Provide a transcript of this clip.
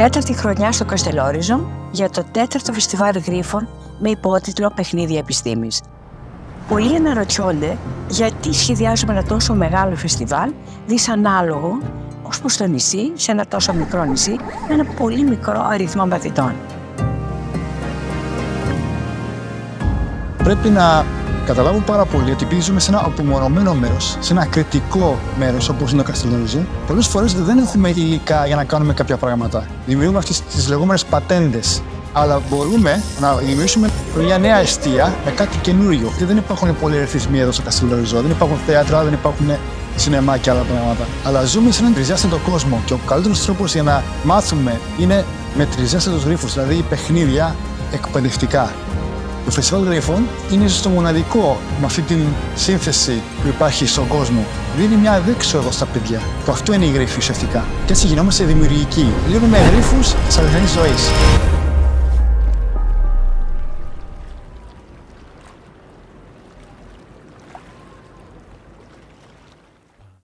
4η χρονιά στο Καστελόριζο για το 4ο Φεστιβάλ Γρίφων με υπότιτλο «Παιχνίδια επιστήμης». Πολλοί αναρωτιόνται γιατί σχεδιάζουμε ένα τόσο μεγάλο φεστιβάλ δυσανάλογο ως προς το νησί, σε ένα τόσο μικρό νησί, με ένα πολύ μικρό αριθμό μαθητών. Πρέπει να καταλάβουμε πάρα πολύ ότι επειδή ζούμε σε ένα απομονωμένο μέρος, σε ένα κριτικό μέρος όπως είναι το Καστελόριζο, πολλές φορές δεν έχουμε υλικά για να κάνουμε κάποια πράγματα. Δημιουργούμε αυτές τις λεγόμενες πατέντες. Αλλά μπορούμε να δημιουργήσουμε μια νέα εστία με κάτι καινούριο. Γιατί δεν υπάρχουν πολλοί ρυθμοί εδώ στο Καστελόριζο, δεν υπάρχουν θέατρα, δεν υπάρχουν σινεμά και άλλα πράγματα. Αλλά ζούμε σε έναν τριζιάστατο κόσμο και ο καλύτερος τρόπος για να μάθουμε είναι με τριζιάστατους γρίφους, δηλαδή παιχνίδια εκπαιδευτικά. Το Φεστιβάλ Γρίφων είναι ίσως το μοναδικό με αυτή την σύνθεση που υπάρχει στον κόσμο. Δίνει μια αδέξοδο στα παιδιά. Το αυτό είναι η γρίφη ουσιαστικά. Και έτσι γινόμαστε δημιουργικοί. Λύνουμε γρίφους της αληθινής ζωής.